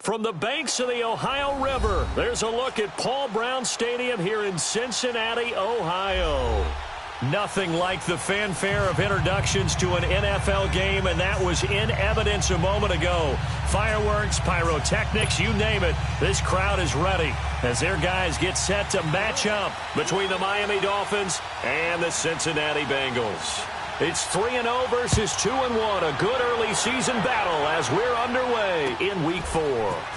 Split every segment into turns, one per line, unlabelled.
From the banks of the Ohio River, there's a look at Paul Brown Stadium here in Cincinnati, Ohio. Nothing like the fanfare of introductions to an NFL game, and that was in evidence a moment ago. Fireworks, pyrotechnics, you name it. This crowd is ready as their guys get set to match up between the Miami Dolphins and the Cincinnati Bengals. It's 3-0 versus 2-1, a good early season battle as we're underway in Week 4.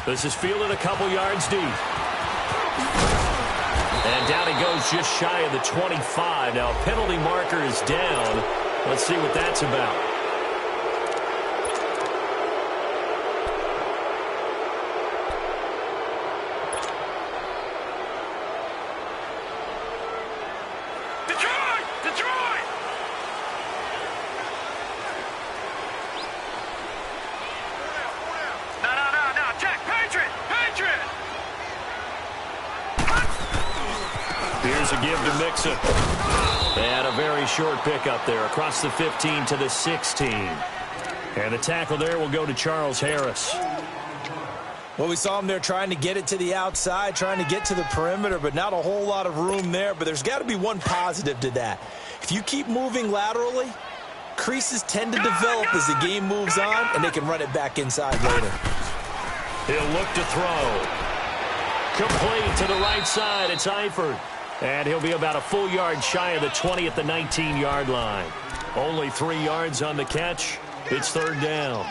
This is fielded a couple yards deep. And down he goes just shy of the 25. Now, penalty marker is down. Let's see what that's about. Here's a give to Mixon. And a very short pickup there across the 15 to the 16. And the tackle there will go to Charles Harris.
Well, we saw him there trying to get it to the outside, trying to get to the perimeter, but not a whole lot of room there. But there's got to be one positive to that. If you keep moving laterally, creases tend to develop as the game moves on, and they can run it back inside later.
He'll look to throw. Complete to the right side. It's Eifert. And he'll be about a full yard shy of the 20 at the 19-yard line. Only 3 yards on the catch. It's third down.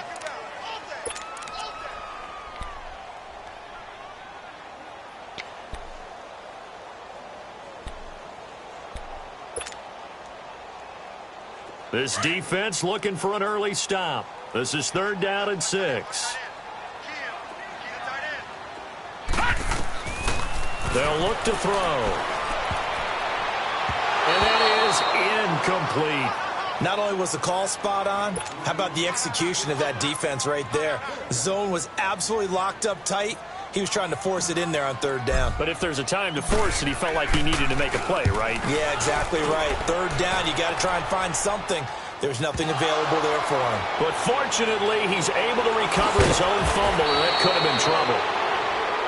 This defense looking for an early stop. This is third down and 6. They'll look to throw. And that is incomplete.
Not only was the call spot on, how about the execution of that defense right there? The zone was absolutely locked up tight. He was trying to force it in there on third down.
But if there's a time to force it, he felt like he needed to make a play, right?
Yeah, exactly right. Third down, you got to try and find something. There's nothing available there for him.
But fortunately, he's able to recover his own fumble, and that could have been trouble.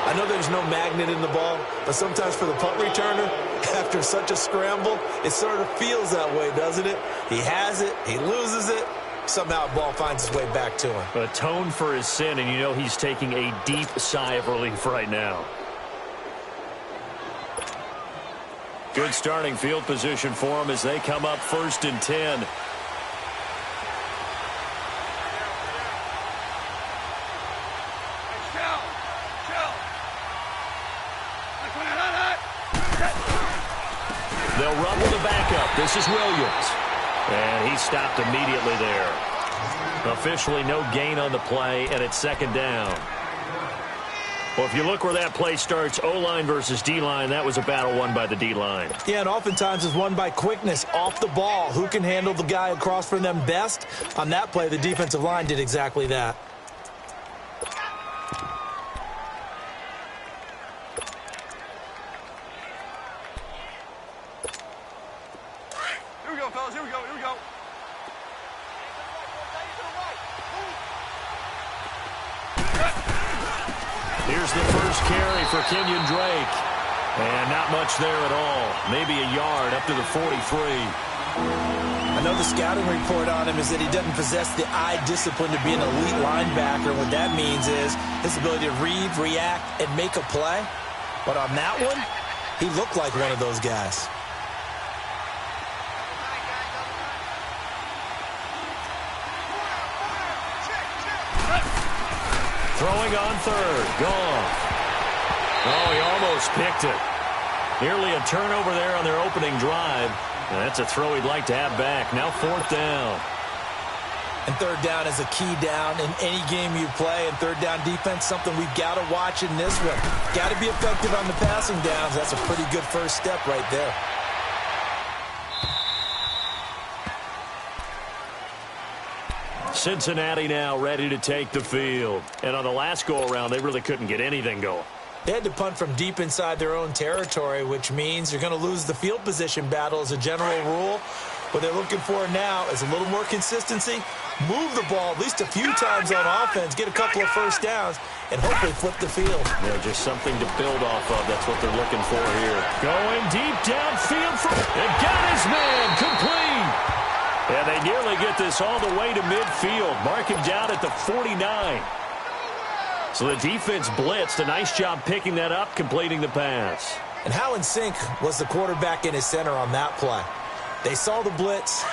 I know there's no magnet in the ball, but sometimes for the punt returner, after such a scramble, it sort of feels that way, doesn't it? He has it, he loses it, somehow the ball finds its way back to him.
Atone for his sin, and you know he's taking a deep sigh of relief right now. Good starting field position for him as they come up 1st and 10. They'll run with the backup. This is Williams. And he stopped immediately there. Officially no gain on the play, and it's second down. Well, if you look where that play starts, O-line versus D-line, that was a battle won by the D-line.
Yeah, and oftentimes it's won by quickness off the ball. Who can handle the guy across from them best? On that play, the defensive line did exactly that.
Here's the first carry for Kenyon Drake. And not much there at all. Maybe a yard up to the 43.
I know the scouting report on him is that he doesn't possess the eye discipline to be an elite linebacker. What that means is his ability to read, react, and make a play. But on that one, he looked like one of those guys.
Throwing on third. Gone. Oh, he almost picked it. Nearly a turnover there on their opening drive. And that's a throw he'd like to have back. Now 4th down.
And third down is a key down in any game you play. And third down defense, something we've got to watch in this one. Got to be effective on the passing downs. That's a pretty good first step right there.
Cincinnati now ready to take the field. And on the last go-around, they really couldn't get anything going.
They had to punt from deep inside their own territory, which means you're going to lose the field position battle as a general rule. What they're looking for now is a little more consistency, move the ball at least a few times on offense, get a couple of first downs, and hopefully flip the field.
Yeah, just something to build off of. That's what they're looking for here. Going deep downfield. And got his man complete. And they nearly get this all the way to midfield. Mark him down at the 49. So the defense blitzed. A nice job picking that up, completing the pass.
And how in sync was the quarterback in his center on that play? They saw the blitz,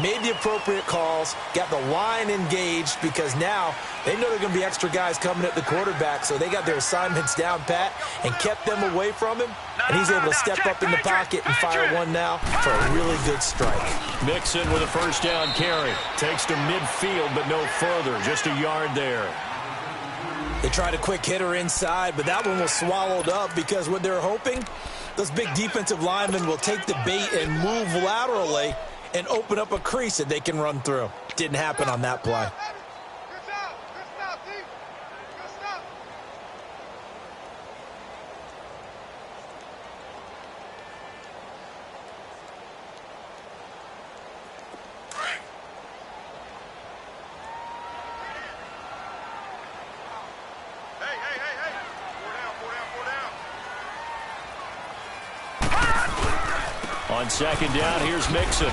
made the appropriate calls, got the line engaged because now they know there are going to be extra guys coming at the quarterback, so they got their assignments down pat and kept them away from him, and he's able to step up in the pocket and fire one now for a really good strike.
Mixon with a first down carry. Takes to midfield, but no further. Just a yard there.
They tried a quick hitter inside, but that one was swallowed up because what they're hoping, those big defensive linemen will take the bait and move laterally and open up a crease that they can run through. Didn't happen on that play.
On second down, here's Mixon.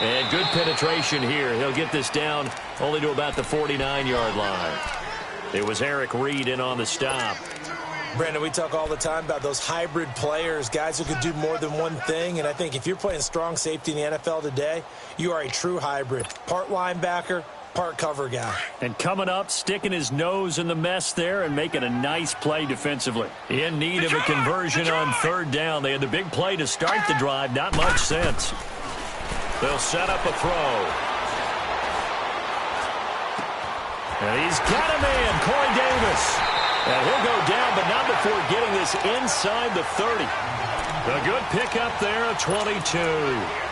And good penetration here. He'll get this down only to about the 49-yard line. It was Eric Reed in on the stop.
Brandon, we talk all the time about those hybrid players, guys who could do more than one thing. And I think if you're playing strong safety in the NFL today, you are a true hybrid. Part linebacker, part cover guy.
And coming up, sticking his nose in the mess there and making a nice play defensively. In need of a conversion on third down. They had the big play to start the drive. Not much sense. They'll set up a throw. And he's got a man, Corey Davis. And he'll go down, but not before getting this inside the 30. A good pickup there, a 22.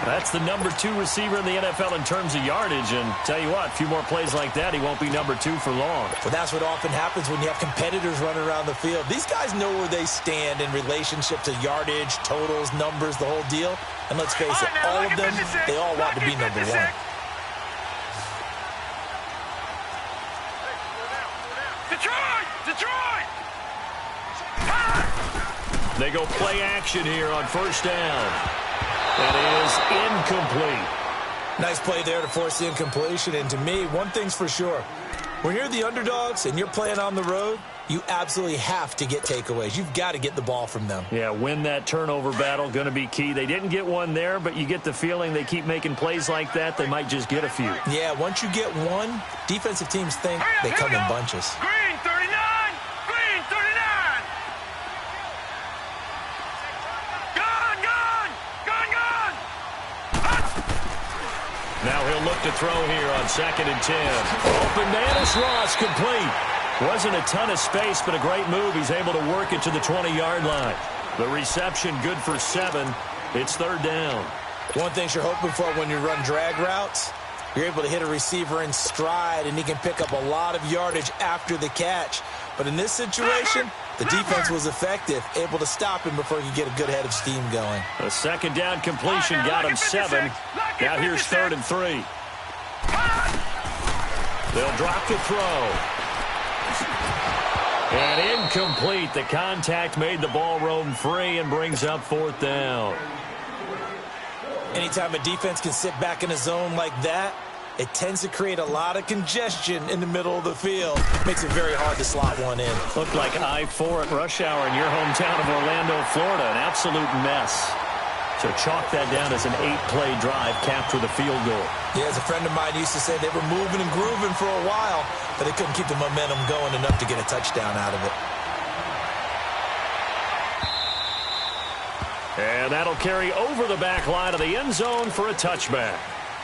That's the number 2 receiver in the NFL in terms of yardage. And tell you what, a few more plays like that, he won't be number 2 for long.
Well, that's what often happens when you have competitors running around the field. These guys know where they stand in relationship to yardage, totals, numbers, the whole deal. And let's face it, all of them, they all want to be number 1.
Detroit!
They go play action here on first down. That is incomplete.
Nice play there to force the incompletion. And to me, one thing's for sure. When you're the underdogs and you're playing on the road, you absolutely have to get takeaways. You've got to get the ball from them.
Yeah, win that turnover battle, going to be key. They didn't get one there, but you get the feeling they keep making plays like that, they might just get a few.
Yeah, once you get one, defensive teams think they come in bunches.
Green 39! Green 39!
Now he'll look to throw here on second and 10. Open man is Ross, complete. Wasn't a ton of space, but a great move. He's able to work it to the 20-yard line. The reception good for 7. It's third down.
One thing you're hoping for when you run drag routes, you're able to hit a receiver in stride, and he can pick up a lot of yardage after the catch. But in this situation, the defense was effective, able to stop him before he could get a good head of steam going.
A second down completion got him 7. Now here's third and 3. They'll drop the throw. And incomplete. The contact made the ball roam free and brings up fourth down.
Anytime a defense can sit back in a zone like that, it tends to create a lot of congestion in the middle of the field. Makes it very hard to slot one in.
Looked like I-4 at rush hour in your hometown of Orlando, Florida. An absolute mess. So chalk that down as an 8-play drive, capped with a field goal.
Yeah, as a friend of mine used to say, they were moving and grooving for a while, but they couldn't keep the momentum going enough to get a touchdown out of it.
And that'll carry over the back line of the end zone for a touchback.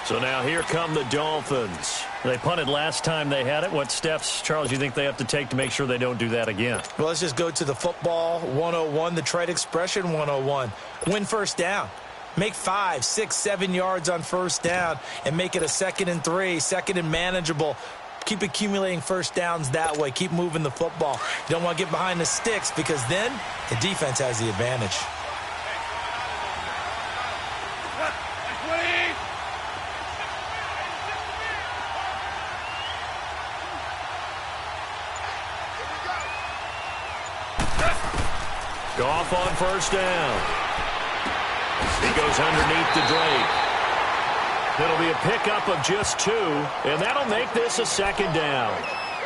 So now here come the Dolphins. They punted last time they had it. What steps, Charles, you think they have to take to make sure they don't do that again?
Well, let's just go to the football 101, the trade expression 101. Win first down. Make 5, 6, 7 yards on first down and make it a 2nd and 3, 2nd and manageable. Keep accumulating first downs that way. Keep moving the football. You don't want to get behind the sticks because then the defense has the advantage.
Goff on first down. He goes underneath to Drake. It'll be a pickup of just 2, and that'll make this a second down.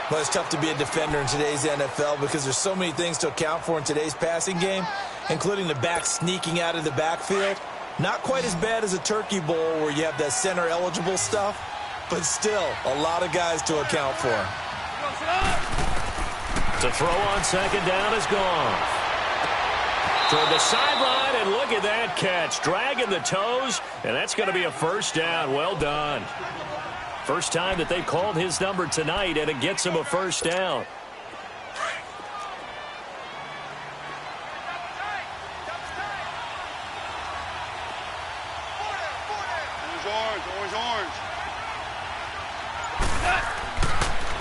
Well, it's tough to be a defender in today's NFL because there's so many things to account for in today's passing game, including the back sneaking out of the backfield. Not quite as bad as a turkey bowl where you have that center-eligible stuff, but still a lot of guys to account for.
To throw on second down is gone. Toward the sideline, and look at that catch. Dragging the toes, and that's going to be a first down. Well done. First time that they've called his number tonight, and it gets him a first down.
Orange.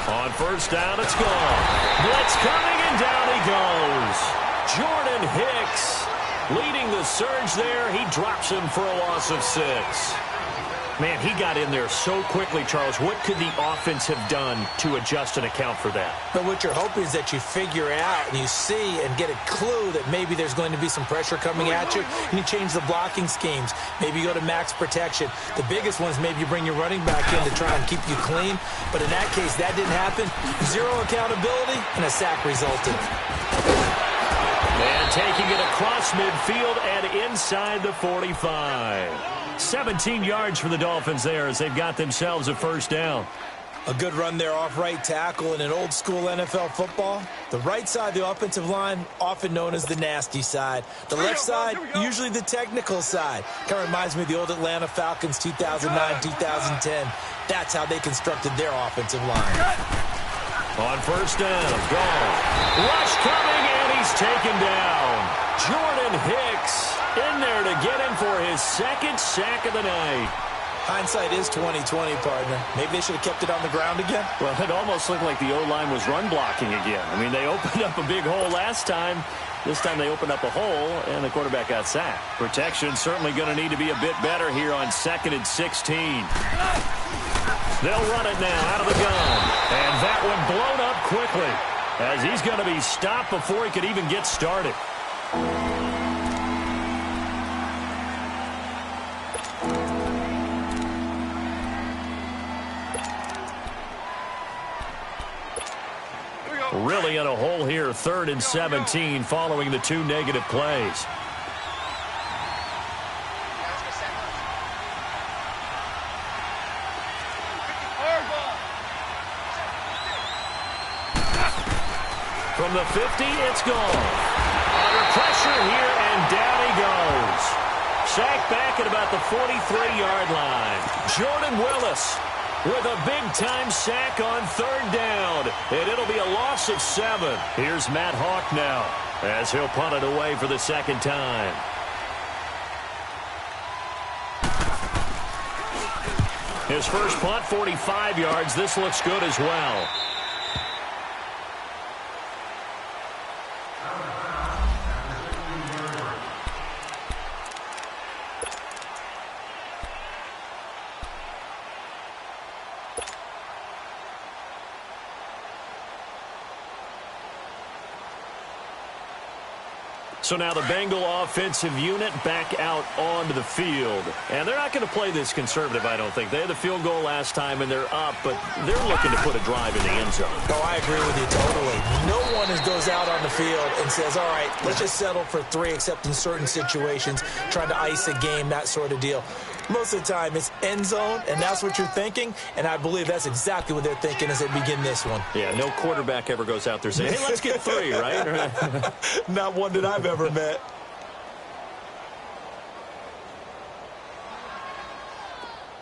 On first down, it's gone. Blitz coming, and down he goes. Jordan Hicks leading the surge there. He drops him for a loss of 6. Man, he got in there so quickly, Charles. What could the offense have done to adjust and account for that?
But what you're hoping is that you figure out and you see and get a clue that maybe there's going to be some pressure coming at you, and you change the blocking schemes. Maybe you go to max protection. The biggest one is maybe you bring your running back in to try and keep you clean. But in that case, that didn't happen. 0 accountability, and a sack resulted.
And taking it across midfield and inside the 45. 17 yards for the Dolphins there as they've got themselves a first down.
A good run there off right tackle in an old-school NFL football. The right side of the offensive line, often known as the nasty side. The left side, usually the technical side. Kind of reminds me of the old Atlanta Falcons 2009, 2010. That's how they constructed their offensive line.
On first down, gone. Rush coming, and he's taken down. Jordan Hicks in there to get him for his second sack of the night.
Hindsight is 20/20, partner. Maybe they should have kept it on the ground again.
Well, it almost looked like the O-line was run blocking again. I mean, they opened up a big hole last time. This time they opened up a hole, and the quarterback got sacked. Protection certainly going to need to be a bit better here on 2nd and 16. They'll run it now out of the gun. And that one blown up quickly as he's going to be stopped before he could even get started. Really in a hole here, 3rd and 17 following the 2 negative plays. From the 50, it's gone. Under pressure here, and down he goes. Sacked back at about the 43-yard line. Jordan Willis with a big-time sack on 3rd down, and it'll be a loss of 7. Here's Matt Hawk now as he'll punt it away for the second time. His first punt, 45 yards. This looks good as well. So now the Bengal offensive unit back out onto the field. And they're not going to play this conservative, I don't think. They had the field goal last time, and they're up, but they're looking to put a drive in the end zone.
Oh, I agree with you totally. No one goes out on the field and says, all right, let's just settle for 3, except in certain situations, trying to ice a game, that sort of deal. Most of the time, it's end zone, and that's what you're thinking, and I believe that's exactly what they're thinking as they begin this one.
Yeah, no quarterback ever goes out there saying, hey, let's get 3, right?
Not one that I've ever met.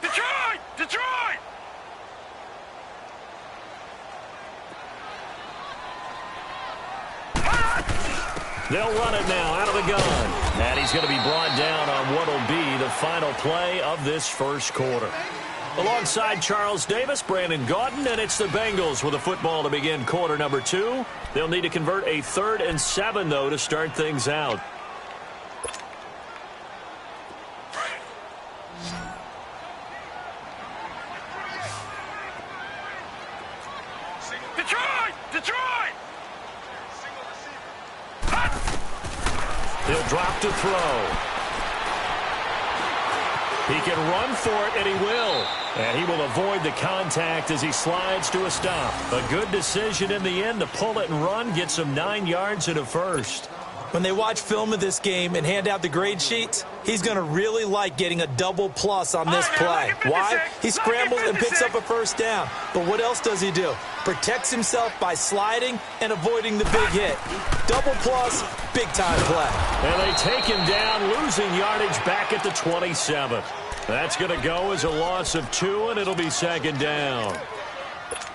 Detroit!
They'll run it now out of the gun. And he's going to be brought down on what will be the final play of this first quarter. Alongside Charles Davis, Brandon Gaudin, and it's the Bengals with a football to begin quarter number 2. They'll need to convert a 3rd and 7, though, to start things out.
Detroit!
He'll drop to throw. He can run for it, and he will. And he will avoid the contact as he slides to a stop. A good decision in the end to pull it and run, get some 9 yards and a first.
When they watch film of this game and hand out the grade sheets, he's going to really like getting a double plus on this play. Why? He scrambles and picks up a first down. But what else does he do? Protects himself by sliding and avoiding the big hit. Double plus, big-time play.
And they take him down, losing yardage back at the 27. That's going to go as a loss of 2, and it'll be second down.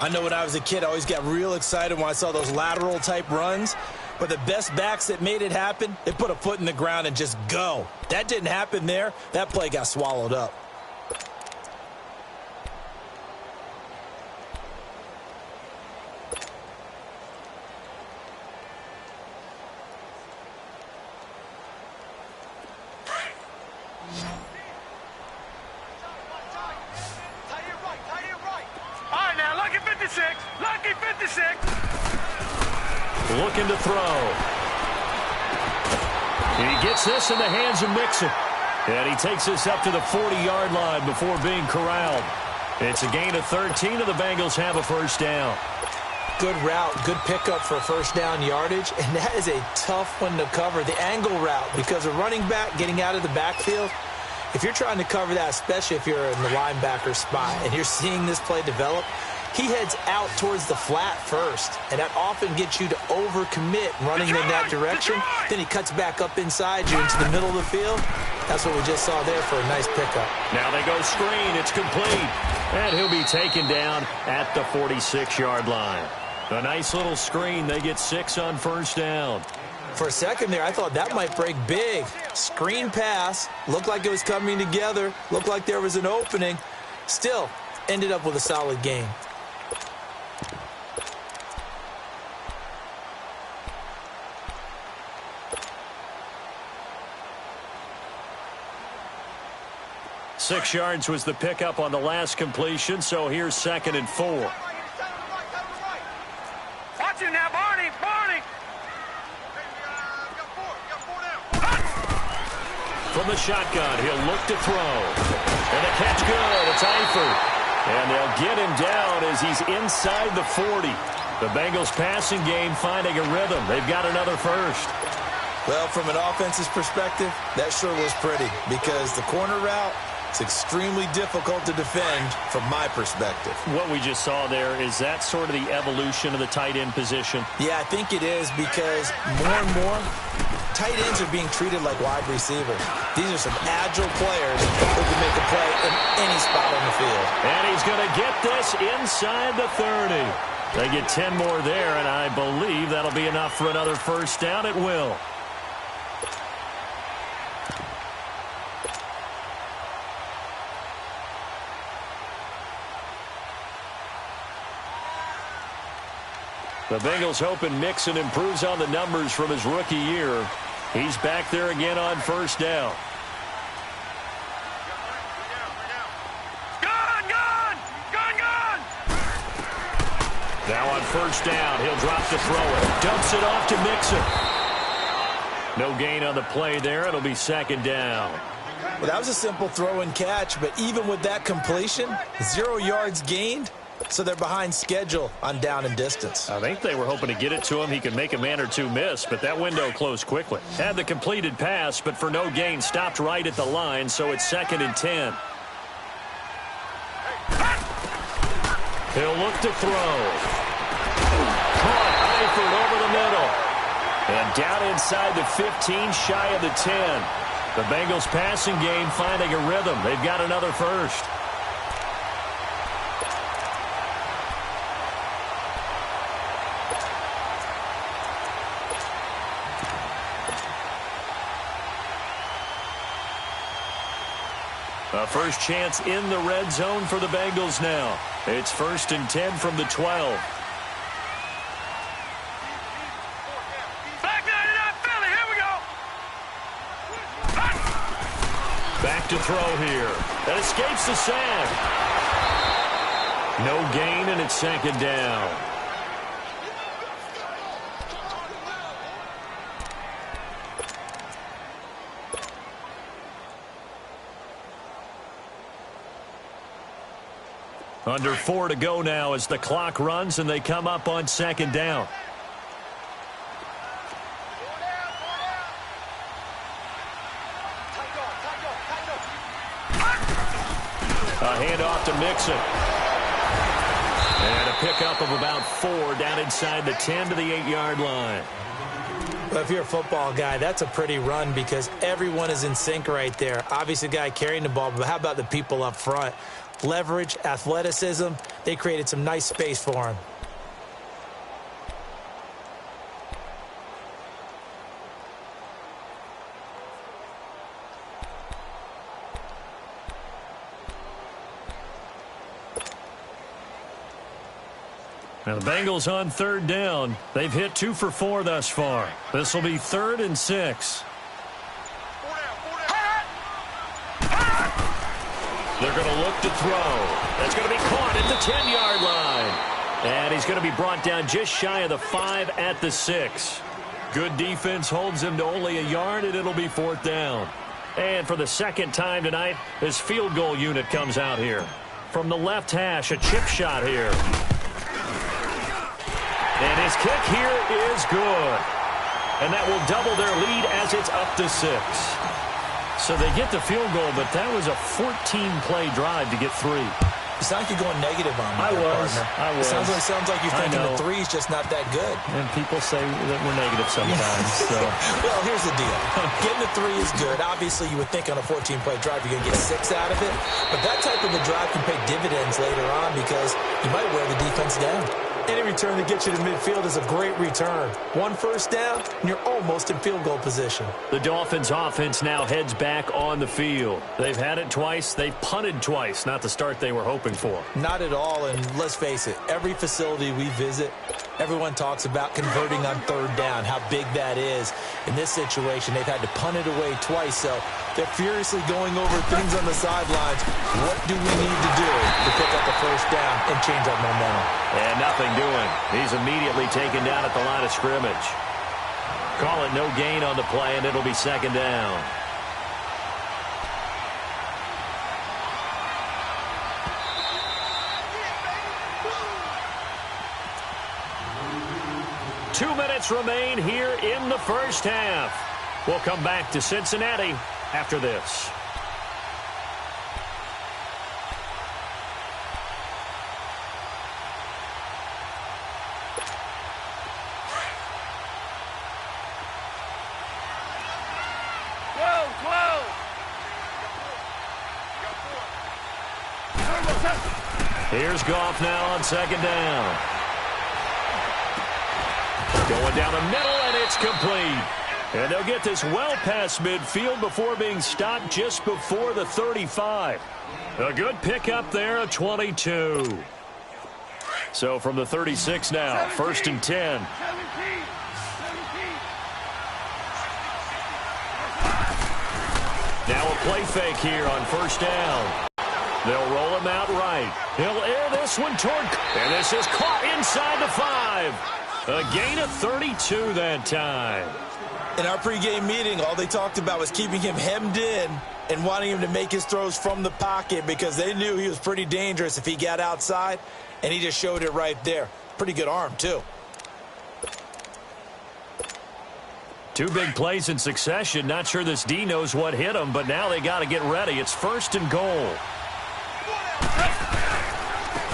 I know when I was a kid, I always got real excited when I saw those lateral-type runs. But the best backs that made it happen, they put a foot in the ground and just go. That didn't happen there. That play got swallowed up.
All right, now, lucky 56. Lucky 56.
Looking to throw. He gets this in the hands of Mixon. And he takes this up to the 40-yard line before being corralled. It's a gain of 13, and the Bengals have a first down.
Good route, good pickup for first down yardage, and that is a tough one to cover, the angle route, because a running back getting out of the backfield, if you're trying to cover that, especially if you're in the linebacker spot and you're seeing this play develop, he heads out towards the flat first, and that often gets you to overcommit running in that direction. Then he cuts back up inside you into the middle of the field. That's what we just saw there for a nice pickup.
Now they go screen. It's complete. And he'll be taken down at the 46-yard line. A nice little screen. They get 6 on first down.
For a second there, I thought that might break big. Screen pass. Looked like it was coming together. Looked like there was an opening. Still, ended up with a solid gain.
Six yards was the pickup on the last completion, so here's 2nd and 4.
Watch it now, Barney. Barney.
From the shotgun, he'll look to throw. And the catch good. It's Eifert. And they'll get him down as he's inside the 40. The Bengals passing game finding a rhythm. They've got another first.
Well, from an offense's perspective, that sure was pretty because the corner route, it's extremely difficult to defend from my perspective.
What we just saw there, is that sort of the evolution of the tight end position?
Yeah, I think it is because more and more, tight ends are being treated like wide receivers. These are some agile players who can make a play in any spot on the field.
And he's going to get this inside the 30. They get 10 more there, and I believe that'll be enough for another first down. It will. The Bengals hoping Mixon improves on the numbers from his rookie year. He's back there again on first down.
Gone, gone, gone, gone.
Now on first down, he'll drop to throw it. Dumps it off to Mixon. No gain on the play there. It'll be 2nd down.
Well, that was a simple throw and catch, but even with that completion, 0 yards gained. So they're behind schedule on down and distance.
I think they were hoping to get it to him. He could make a man or two miss, but that window closed quickly. Had the completed pass, but for no gain, stopped right at the line, so it's 2nd and 10. He'll look to throw. Caught Eifert over the middle. And down inside the 15, shy of the 10. The Bengals passing game finding a rhythm. They've got another first. A first chance in the red zone for the Bengals now. It's 1st and 10 from the 12.
Back 99, Philly, here we go.
Back to throw here. That escapes the sack. No gain, and it's 2nd down. Under 4 to go now as the clock runs and they come up on second down. A handoff to Mixon. And a pickup of about 4 down inside the 10 to the 8-yard line.
Well, if you're a football guy, that's a pretty run because everyone is in sync right there. Obviously, the guy carrying the ball, but how about the people up front? Leverage, athleticism, they created some nice space for him.
Now the Bengals on third down. They've hit 2 for 4 thus far. This will be 3rd and 6. They're going to look to throw. That's going to be caught at the 10-yard line. And he's going to be brought down just shy of the 5 at the 6. Good defense holds him to only a yard, and it'll be 4th down. And for the second time tonight, his field goal unit comes out here. From the left hash, a chip shot here. And his kick here is good. And that will double their lead as it's up to 6. So they get the field goal, but that was a 14-play drive to get 3.
It's like you're going negative on me.
I was.
Sounds like you're thinking the 3 is just not that good.
And people say that we're negative sometimes. So.
Well, here's the deal. Getting the 3 is good. Obviously, you would think on a 14-play drive you're going to get 6 out of it. But that type of a drive can pay dividends later on because you might wear the defense down. Any return that gets you to midfield is a great return. 1 first down, and you're almost in field goal position.
The Dolphins offense now heads back on the field. They've had it twice. They've punted twice. Not the start they were hoping for.
Not at all, and let's face it, every facility we visit, everyone talks about converting on third down, how big that is. In this situation, they've had to punt it away twice, so they're furiously going over things on the sidelines. What do we need to do to pick up the first down and change our momentum?
And nothing doing. He's immediately taken down at the line of scrimmage. Call it no gain on the play, and it'll be second down. Two minutes remain here in the first half. We'll come back to Cincinnati after this. Here's Goff now on second down. Going down the middle, and it's complete. And they'll get this well past midfield before being stopped just before the 35. A good pickup there, a 22. So from the 36 now, 1st and 10. Now a play fake here on first down. They'll roll him out right. He'll air this one toward, and this is caught inside the 5. A gain of 32 that time.
In our pregame meeting, all they talked about was keeping him hemmed in and wanting him to make his throws from the pocket because they knew he was pretty dangerous if he got outside, and he just showed it right there. Pretty good arm, too.
2 big plays in succession. Not sure this D knows what hit him, but now they got to get ready. It's 1st and goal.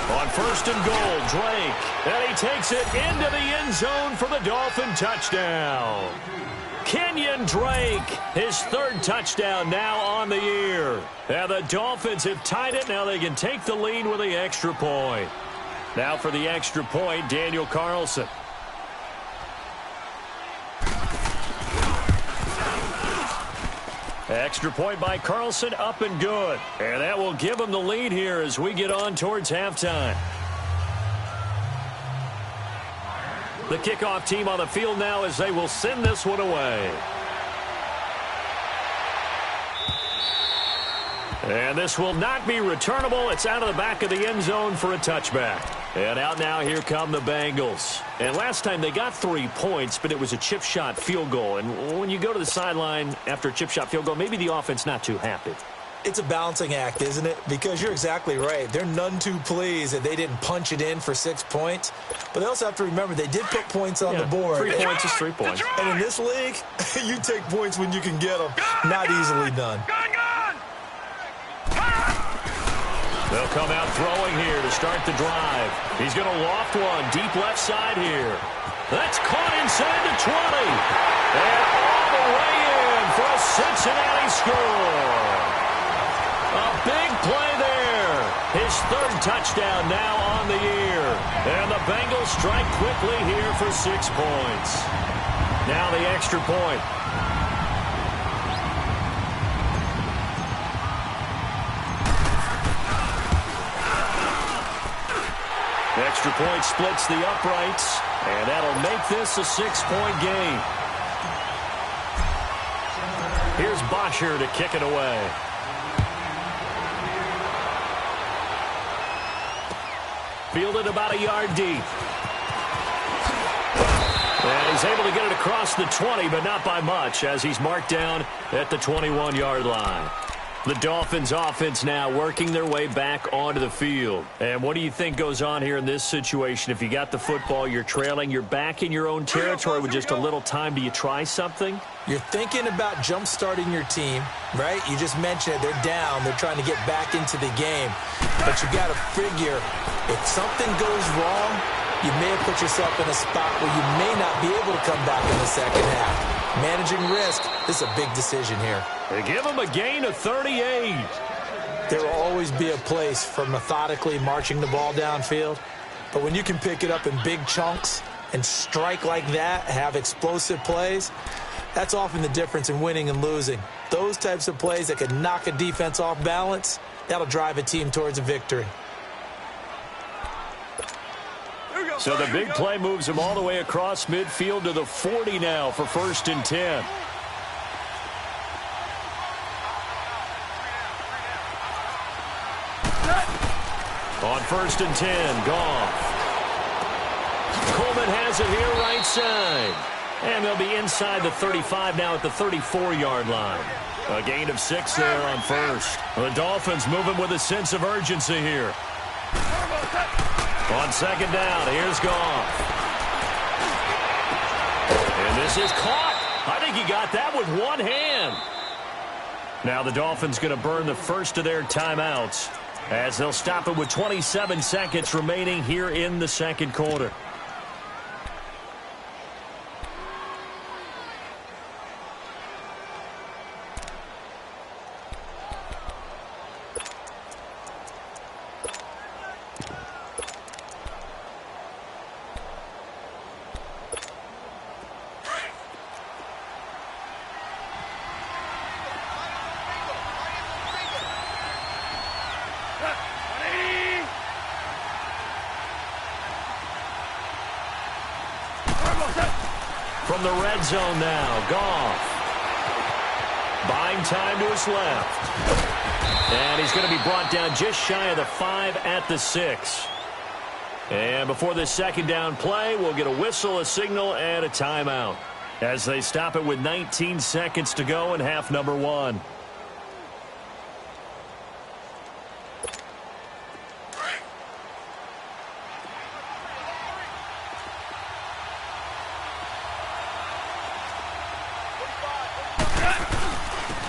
On 1st and goal, Drake. And he takes it into the end zone for the Dolphin touchdown. Kenyon Drake, his 3rd touchdown now on the year. And the Dolphins have tied it. Now they can take the lead with the extra point. Now for the extra point, Daniel Carlson. Extra point by Carlson, up and good. And that will give him the lead here as we get on towards halftime. The kickoff team on the field now as they will send this one away. And this will not be returnable. It's out of the back of the end zone for a touchback. And out now, here come the Bengals. And last time they got 3 points, but it was a chip shot field goal. And when you go to the sideline after a chip shot field goal, maybe the offense not too happy.
It's a balancing act, isn't it? Because you're exactly right. They're none too pleased that they didn't punch it in for 6 points. But they also have to remember they did put points on the board.
3 points is 3 points.
And in this league, you take points when you can get them. Not easily done.
They'll come out throwing here to start the drive. He's going to loft one deep left side here. That's caught inside the 20. And all the way in for a Cincinnati score. A big play there. His third touchdown now on the year. And the Bengals strike quickly here for 6 points. Now the extra point. Extra point splits the uprights, and that'll make this a 6-point game. Here's Bosher to kick it away. Fielded about a yard deep. And he's able to get it across the 20, but not by much, as he's marked down at the 21-yard line. The Dolphins offense now working their way back onto the field. And what do you think goes on here in this situation? If you got the football, you're trailing, you're back in your own territory with just a little time. Do you try something?
You're thinking about jump-starting your team, right? You just mentioned it. They're down. They're trying to get back into the game. But you got to figure, if something goes wrong, you may have put yourself in a spot where you may not be able to come back in the second half. Managing risk, this is a big decision here.
They give him a gain of 38.
There will always be a place for methodically marching the ball downfield. But when you can pick it up in big chunks and strike like that, have explosive plays, that's often the difference in winning and losing. Those types of plays that can knock a defense off balance, that'll drive a team towards a victory.
So the big play moves him all the way across midfield to the 40 now for 1st and 10. On 1st and 10, Goff. Coleman has it here right side. And they'll be inside the 35 now at the 34-yard line. A gain of 6 there on 1st. The Dolphins moving with a sense of urgency here. On 2nd down, here's Goff. And this is caught. I think he got that with one hand. Now the Dolphins going to burn the first of their timeouts as they'll stop it with 27 seconds remaining here in the second quarter. From the red zone now, Goff. Buying time to his left. And he's going to be brought down just shy of the 5 at the 6. And before this second down play, we'll get a whistle, a signal, and a timeout as they stop it with 19 seconds to go in half number 1.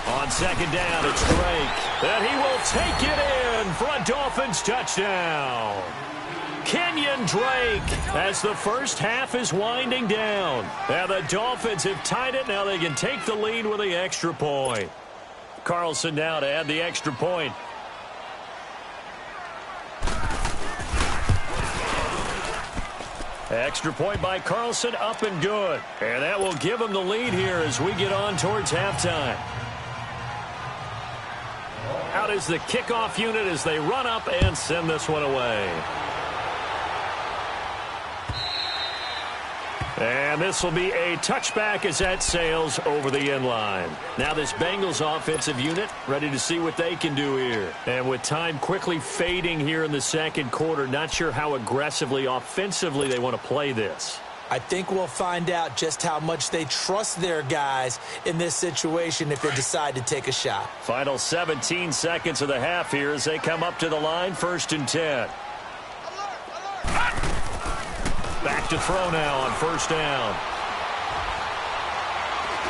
On 2nd down, it's Drake. And he will take it in for a Dolphins touchdown. Kenyon Drake as the first half is winding down. And the Dolphins have tied it. Now they can take the lead with the extra point. Carlson now to add the extra point. Extra point by Carlson, up and good. And that will give him the lead here as we get on towards halftime. Out is the kickoff unit as they run up and send this one away. And this will be a touchback as that sails over the end line. Now this Bengals offensive unit ready to see what they can do here. And with time quickly fading here in the second quarter, not sure how aggressively, offensively they want to play this.
I think we'll find out just how much they trust their guys in this situation if they decide to take a shot.
Final 17 seconds of the half here as they come up to the line, 1st and 10. Back to throw now on 1st down.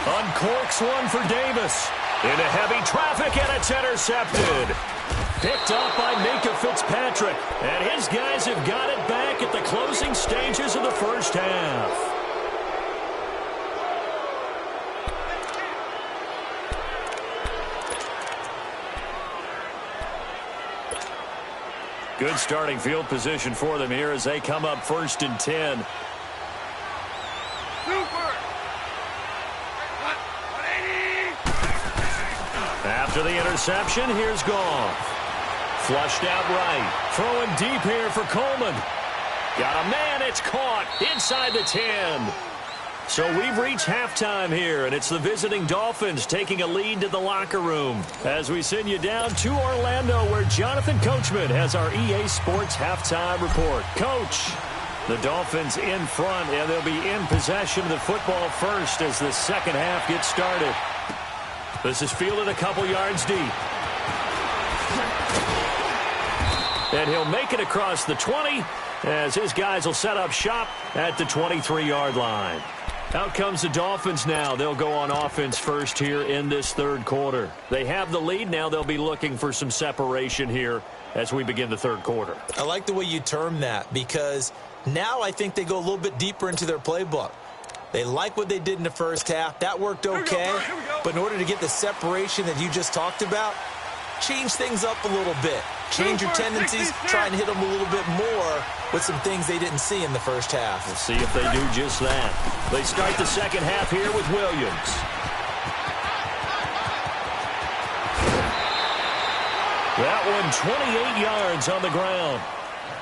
Uncorks one for Davis. Into heavy traffic, and it's intercepted. Picked up by Minka Fitzpatrick. And his guys have got it back at the closing stages of the first half. Good starting field position for them here as they come up 1st and 10. After the interception, here's Goff. Flushed out right. Throwing deep here for Coleman. Got a man. It's caught inside the 10. So we've reached halftime here, and it's the visiting Dolphins taking a lead to the locker room as we send you down to Orlando, where Jonathan Coachman has our EA Sports halftime report. Coach, the Dolphins in front, and they'll be in possession of the football first as the second half gets started. This is fielded a couple yards deep. And he'll make it across the 20 as his guys will set up shop at the 23-yard line. Out comes the Dolphins now. They'll go on offense first here in this third quarter. They have the lead. Now they'll be looking for some separation here as we begin the third quarter.
I like the way you term that because now I think they go a little bit deeper into their playbook. They like what they did in the first half. That worked okay. But in order to get the separation that you just talked about, change things up a little bit. Change your tendencies, try and hit them a little bit more with some things they didn't see in the first half.
We'll see if they do just that. They start the second half here with Williams. That one 28 yards on the ground.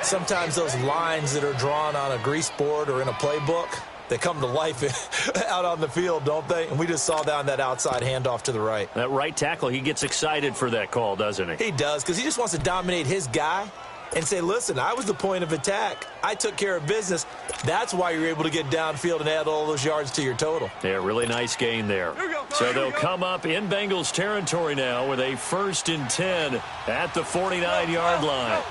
Sometimes those lines that are drawn on a grease board or in a playbook, they come to life out on the field, don't they? And we just saw down that outside handoff to the right.
That right tackle, he gets excited for that call, doesn't he?
He does, because he just wants to dominate his guy and say, listen, I was the point of attack. I took care of business. That's why you're able to get downfield and add all those yards to your total.
Yeah, really nice gain there. So they'll come up in Bengals territory now with a 1st and 10 at the 49-yard line.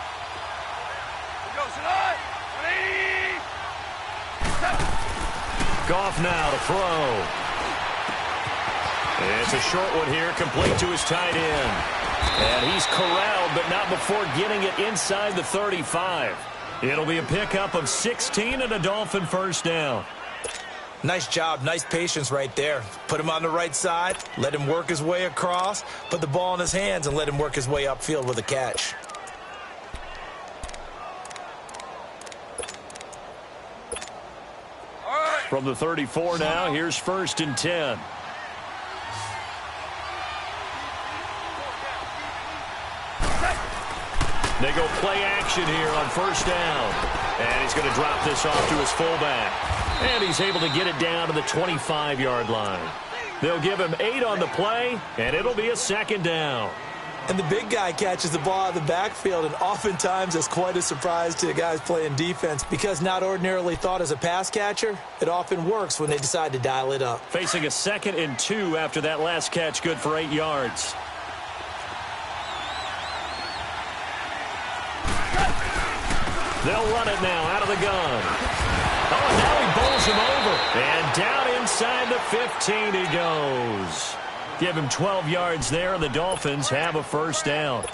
Goff now to throw. It's a short one here, complete to his tight end. And he's corralled, but not before getting it inside the 35. It'll be a pickup of 16 and a Dolphin 1st down.
Nice job, nice patience right there. Put him on the right side, let him work his way across, put the ball in his hands, and let him work his way upfield with a catch.
From the 34 now, here's 1st and 10. They go play action here on 1st down. And he's going to drop this off to his fullback. And he's able to get it down to the 25-yard line. They'll give him 8 on the play, and it'll be a 2nd down.
And the big guy catches the ball out of the backfield, and oftentimes it's quite a surprise to the guys playing defense because not ordinarily thought as a pass catcher, it often works when they decide to dial it up.
Facing a 2nd and 2 after that last catch, good for 8 yards. They'll run it now out of the gun. Oh, and now he bowls him over. And down inside the 15 he goes. Give him 12 yards there, and the Dolphins have a 1st down.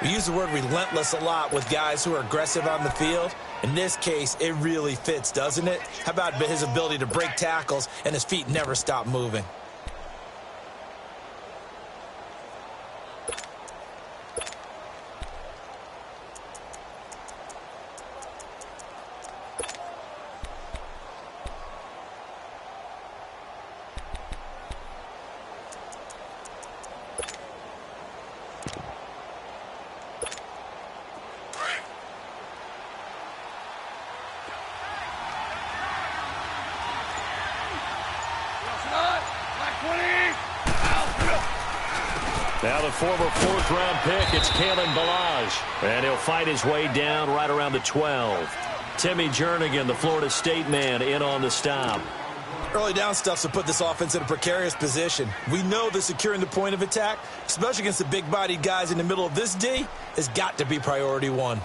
We use the word relentless a lot with guys who are aggressive on the field. In this case, it really fits, doesn't it? How about his ability to break tackles and his feet never stop moving?
Now the former 4th-round pick, it's Kalen Ballage. And he'll fight his way down right around the 12. Timmy Jernigan, the Florida State man, in on the stop.
Early down stuff to put this offense in a precarious position. We know that securing the point of attack, especially against the big-bodied guys in the middle of this D, has got to be priority one.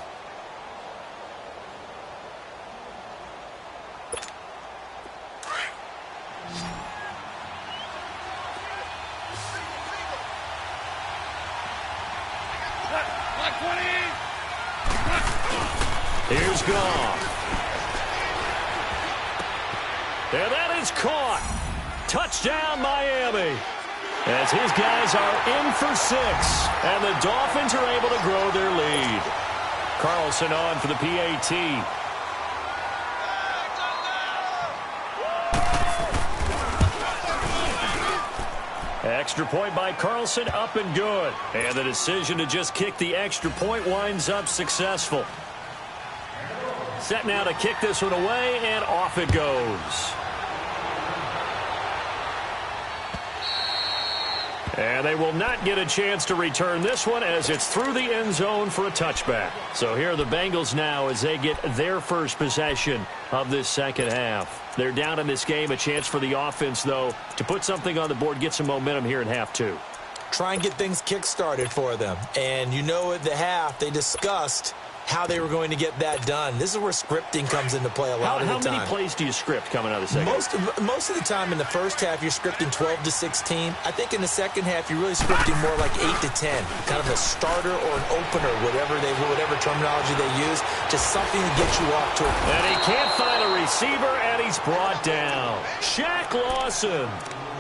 Here's Goff. And that is caught. Touchdown, Miami. As his guys are in for 6. And the Dolphins are able to grow their lead. Carlson on for the PAT. Extra point by Carlson, up and good. And the decision to just kick the extra point winds up successful. Set now to kick this one away, and off it goes. And they will not get a chance to return this one as it's through the end zone for a touchback. So here are the Bengals now as they get their first possession of this second half. They're down in this game. A chance for the offense, though, to put something on the board, get some momentum here in half 2.
Try and get things kick-started for them. And you know at the half they discussed how they were going to get that done. This is where scripting comes into play a lot of the time.
How many plays do you script coming out of the second half?
Most of the time in the first half, you're scripting 12 to 16. I think in the second half, you're really scripting more like 8 to 10. Kind of a starter or an opener, whatever terminology they use. Just something to get you off to.
And he can't find a receiver, and he's brought down. Shaq Lawson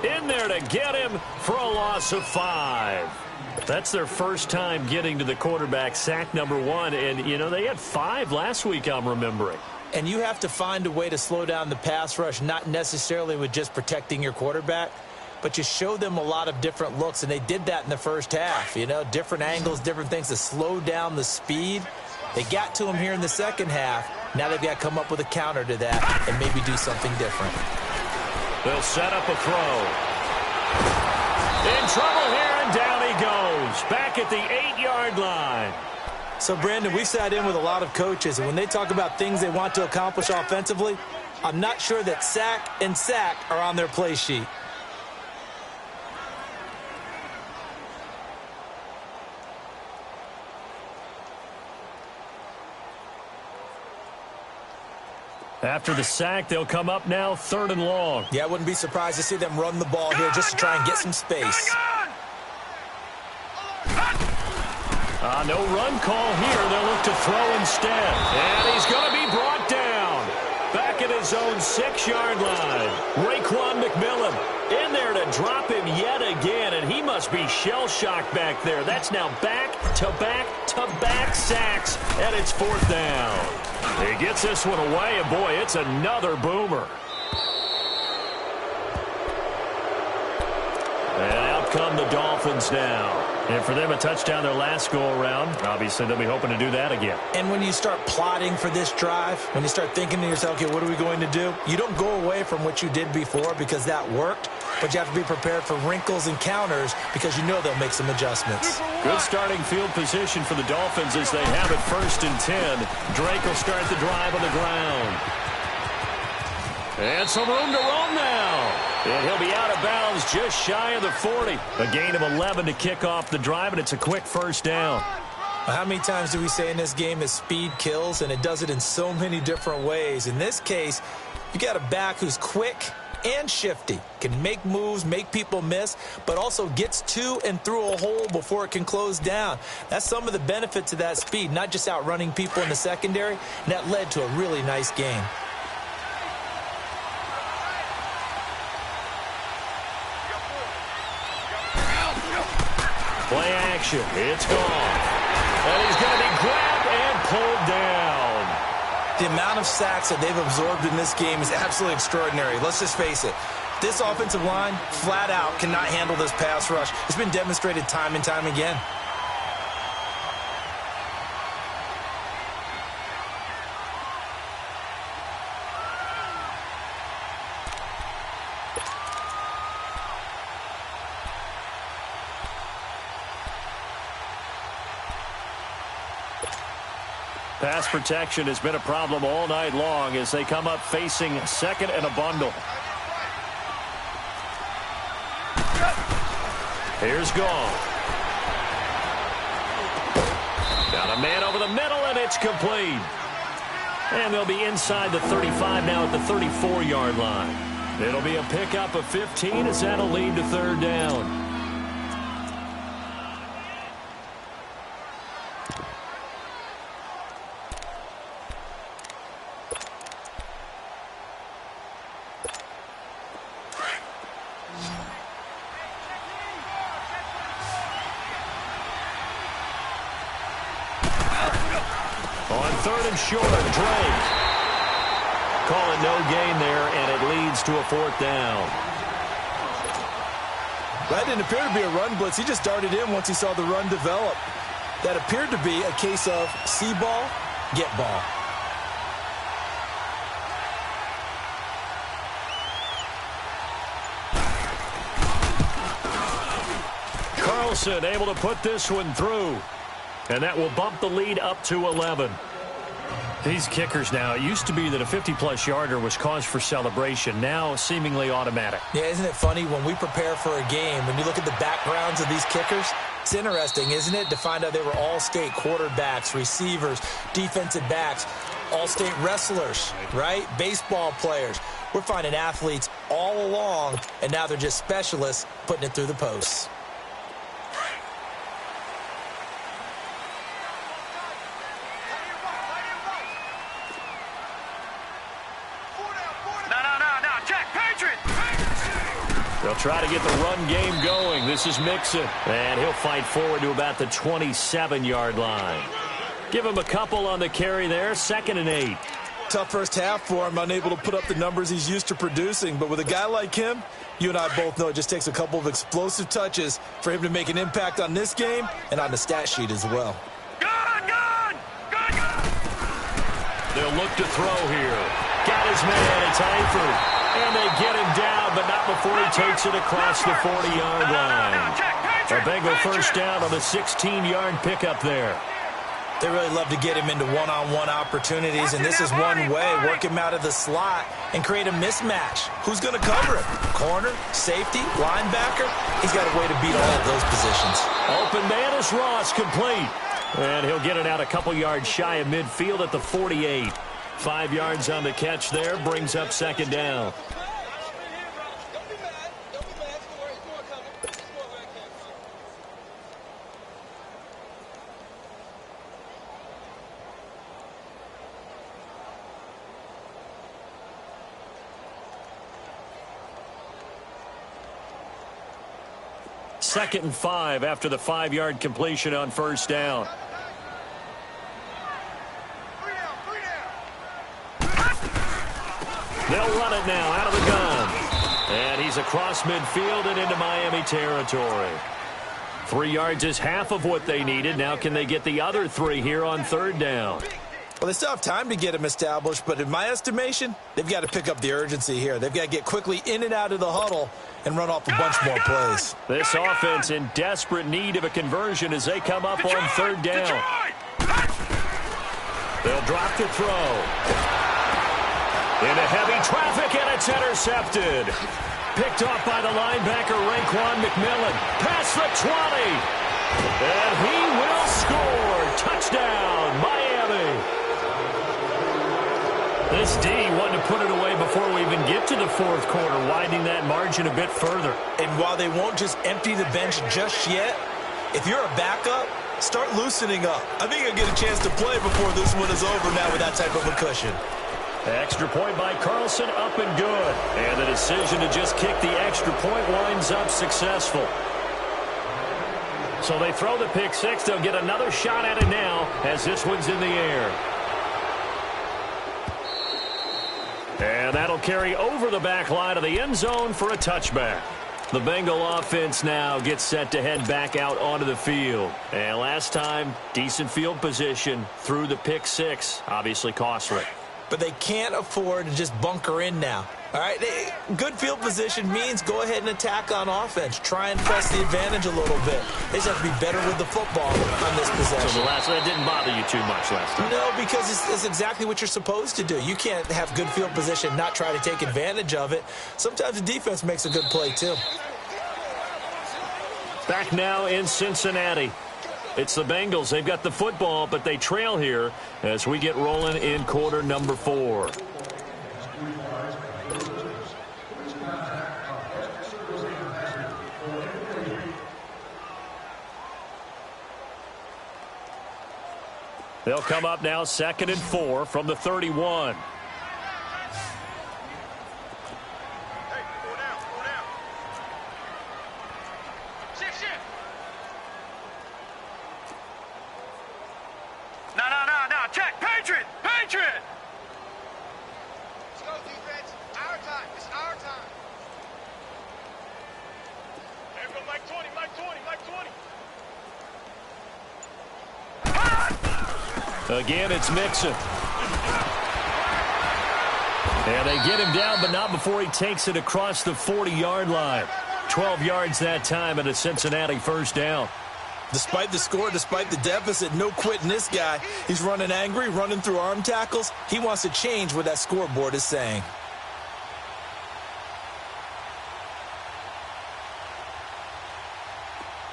in there to get him for a loss of 5. That's their first time getting to the quarterback, sack number 1. And, you know, they had 5 last week, I'm remembering.
And you have to find a way to slow down the pass rush, not necessarily with just protecting your quarterback, but you show them a lot of different looks. And they did that in the first half, you know, different angles, different things to slow down the speed. They got to him here in the second half. Now they've got to come up with a counter to that and maybe do something different.
They'll set up a throw. In trouble here, and down he goes. Back at the 8-yard line.
So, Brandon, we sat in with a lot of coaches, and when they talk about things they want to accomplish offensively, I'm not sure that sack and sack are on their play sheet.
After the sack, they'll come up now 3rd and long.
Yeah, I wouldn't be surprised to see them run the ball here just to try and get some space.
No run call here. They'll look to throw instead. And he's going to be brought down. Back at his own 6-yard line. Raekwon McMillan in there to drop him yet again. And he must be shell-shocked back there. That's now back-to-back-to-back sacks. And it's 4th down. He gets this one away, and boy, it's another boomer. And out come the Dolphins now. And for them, a touchdown their last go-around. Obviously, they'll be hoping to do that again.
And when you start plotting for this drive, when you start thinking to yourself, okay, what are we going to do? You don't go away from what you did before because that worked, but you have to be prepared for wrinkles and counters because you know they'll make some adjustments.
Good starting field position for the Dolphins as they have it 1st and 10. Drake will start the drive on the ground. And some room to roam now. And he'll be out of bounds just shy of the 40. A gain of 11 to kick off the drive, and it's a quick 1st down.
How many times do we say in this game that speed kills, and it does it in so many different ways? In this case, you got a back who's quick and shifty, can make moves, make people miss, but also gets to and through a hole before it can close down. That's some of the benefits of that speed, not just outrunning people in the secondary, and that led to a really nice game.
Play action. It's gone. And he's going to be grabbed and pulled down.
The amount of sacks that they've absorbed in this game is absolutely extraordinary. Let's just face it. This offensive line, flat out, cannot handle this pass rush. It's been demonstrated time and time again.
Pass protection has been a problem all night long as they come up facing second and a bundle. Here's Gall. Got a man over the middle, and it's complete. And they'll be inside the 35 now at the 34-yard line. It'll be a pickup of 15 as that'll lead to third down. Third and short, Drake. Call it no gain there, and it leads to a fourth down.
That didn't appear to be a run blitz. He just darted in once he saw the run develop. That appeared to be a case of see ball, get ball.
Carlson able to put this one through, and that will bump the lead up to 11. These kickers now, it used to be that a 50-plus yarder was cause for celebration. Now, seemingly automatic.
Yeah, isn't it funny when we prepare for a game, when you look at the backgrounds of these kickers, it's interesting, isn't it, to find out they were all-state quarterbacks, receivers, defensive backs, all-state wrestlers, right? Baseball players. We're finding athletes all along, and now they're just specialists putting it through the posts.
They'll try to get the run game going. This is Mixon, and he'll fight forward to about the 27-yard line. Give him a couple on the carry there, 2nd and 8.
Tough first half for him, unable to put up the numbers he's used to producing. But with a guy like him, you and I both know it just takes a couple of explosive touches for him to make an impact on this game and on the stat sheet as well.
They'll look to throw here. Got his man, it's Eifert. And they get him down, but not before he takes it across the 40-yard line. A Bengal first down on the 16-yard pickup there.
They really love to get him into one-on-one opportunities, and this is one way. Work him out of the slot and create a mismatch. Who's going to cover him? Corner, safety, linebacker? He's got a way to beat all of those positions.
Open man is Ross, complete. And he'll get it out a couple yards shy of midfield at the 48. 5 yards on the catch there, brings up second down. Second and 5 after the 5-yard completion on first down. They'll run it now out of the gun. And he's across midfield and into Miami territory. 3 yards is half of what they needed. Now can they get the other 3 here on third down?
Well, they still have time to get him established, but in my estimation, they've got to pick up the urgency here. They've got to get quickly in and out of the huddle and run off a bunch more plays.
This offense in desperate need of a conversion as they come up on third down. They'll drop the throw. Into heavy traffic, and it's intercepted. Picked off by the linebacker, Raekwon McMillan. Past the 20. And he will score. Touchdown, Miami. This D wanted to put it away before we even get to the fourth quarter, widening that margin a bit further.
And while they won't just empty the bench just yet, if you're a backup, start loosening up. I think you'll get a chance to play before this one is over now with that type of a cushion.
Extra point by Carlson, up and good. And the decision to just kick the extra point winds up successful. So they throw the pick six. They'll get another shot at it now as this one's in the air. And that'll carry over the back line of the end zone for a touchback. The Bengal offense now gets set to head back out onto the field. And last time, decent field position through the pick six, obviously costly.
but they can't afford to just bunker in now. All right, good field position means go ahead and attack on offense. Try and press the advantage a little bit. They just have to be better with the football on this possession.
So that didn't bother you too much last time?
No, because it's exactly what you're supposed to do. You can't have good field position and not try to take advantage of it. Sometimes the defense makes a good play, too.
Back now in Cincinnati. It's the Bengals. They've got the football, but they trail here as we get rolling in quarter number 4. They'll come up now 2nd and 4 from the 31.
No. Check. Patriot.
Let's go, defense. Our time. It's our time.
There we go, Mike 20.
Again, it's Mixon. And they get him down, but not before he takes it across the 40-yard line. 12 yards that time and a Cincinnati first down.
Despite the score, despite the deficit, no quitting this guy. He's running angry, running through arm tackles. He wants to change what that scoreboard is saying.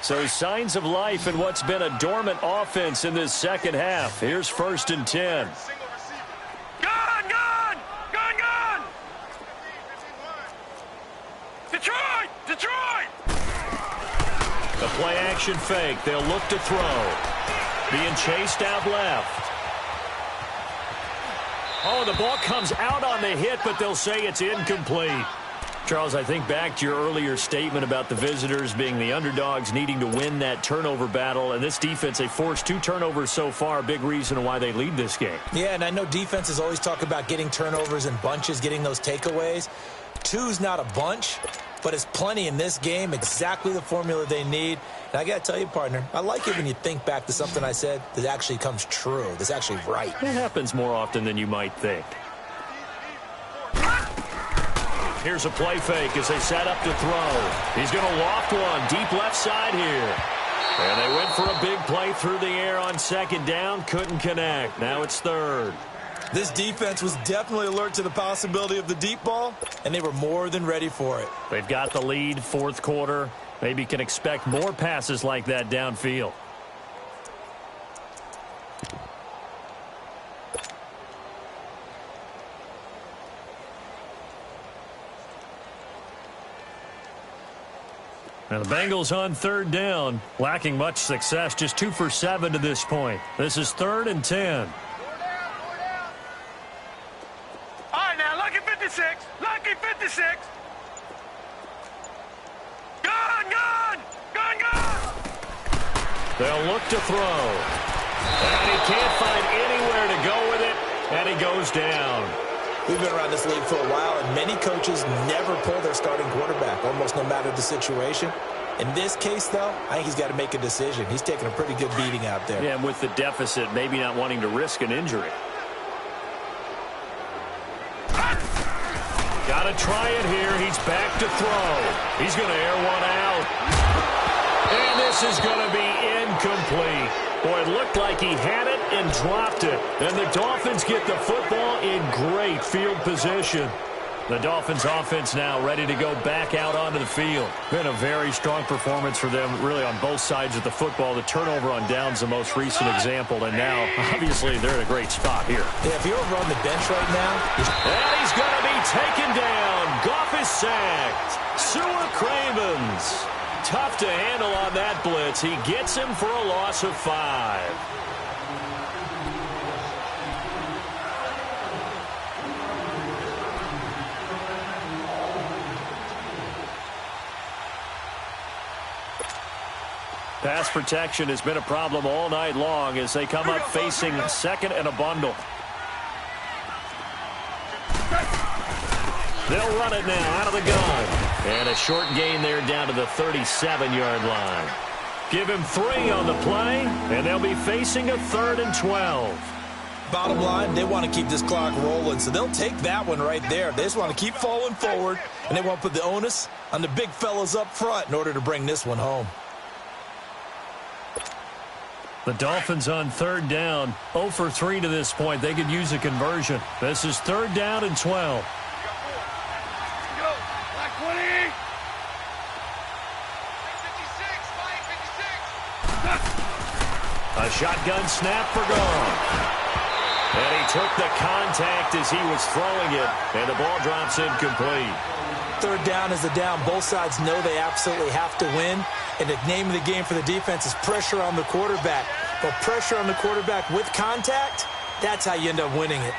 So signs of life in what's been a dormant offense in this second half. Here's 1st and 10.
Gun! Detroit!
The play action fake. They'll look to throw. Being chased out left. Oh, the ball comes out on the hit, but they'll say it's incomplete. Charles, I think back to your earlier statement about the visitors being the underdogs needing to win that turnover battle. And this defense, they forced 2 turnovers so far, a big reason why they lead this game.
Yeah, and I know defenses always talk about getting turnovers in bunches, getting those takeaways. 2's not a bunch, but it's plenty in this game, exactly the formula they need. And I got to tell you, partner, I like it when you think back to something I said that actually comes true, that's actually right.
It happens more often than you might think. Here's a play fake as they set up to throw. He's going to loft one deep left side here. And they went for a big play through the air on 2nd down. Couldn't connect. Now it's 3rd.
This defense was definitely alert to the possibility of the deep ball, and they were more than ready for it.
They've got the lead, 4th quarter. Maybe can expect more passes like that downfield. Now the Bengals on 3rd down, lacking much success, just 2 for 7 to this point. This is 3rd and 10.
All right, now, lucky 56. Gun!
They'll look to throw. And he can't find anywhere to go with it, and he goes down.
We've been around this league for a while, and many coaches never pull their starting quarterback, almost no matter the situation. In this case, though, I think he's got to make a decision. He's taking a pretty good beating out there.
Yeah, and with the deficit, maybe not wanting to risk an injury. Got to try it here. He's back to throw. He's going to air one out. And this is going to be incomplete. Boy, it looked like he had it and dropped it. And the Dolphins get the football in great field position. The Dolphins offense now ready to go back out onto the field. Been a very strong performance for them, really, on both sides of the football. The turnover on downs the most recent example, and now, obviously, they're in a great spot here.
Yeah, if you're over on the bench right now...
And he's going to be taken down. Goff is sacked. Sewer Cravens. Tough to handle on that blitz. He gets him for a loss of 5. Pass protection has been a problem all night long as they come up facing 2nd and a bundle. They'll run it now out of the gun. And a short gain there down to the 37-yard line. Give him 3 on the play, and they'll be facing a 3rd and 12.
Bottom line, they want to keep this clock rolling, so they'll take that one right there. They just want to keep falling forward, and they want to put the onus on the big fellas up front in order to bring this one home.
The Dolphins on third down, 0 for 3 to this point. They could use a conversion. This is third down and 12. A shotgun snap for gone. And he took the contact as he was throwing it, and the ball drops incomplete.
Third down is the down. Both sides know they absolutely have to win, and the name of the game for the defense is pressure on the quarterback. But pressure on the quarterback with contact, that's how you end up winning it.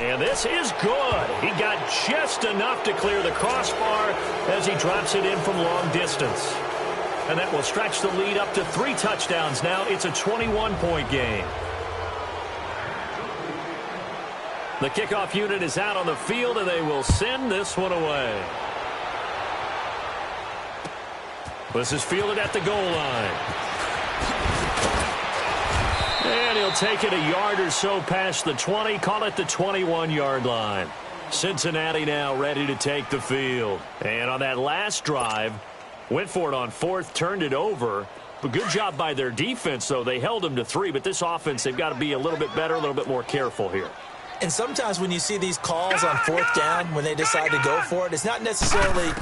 And this is good. He got just enough to clear the crossbar as he drops it in from long distance. And that will stretch the lead up to 3 touchdowns now. It's a 21-point game. The kickoff unit is out on the field, and they will send this one away. This is fielded at the goal line. And he'll take it a yard or so past the 20, call it the 21-yard line. Cincinnati now ready to take the field. And on that last drive, went for it on fourth, turned it over. But good job by their defense, though. They held them to 3, but this offense, they've got to be a little bit better, a little bit more careful here.
And sometimes when you see these calls on fourth down, when they decide to go for it, it's not necessarily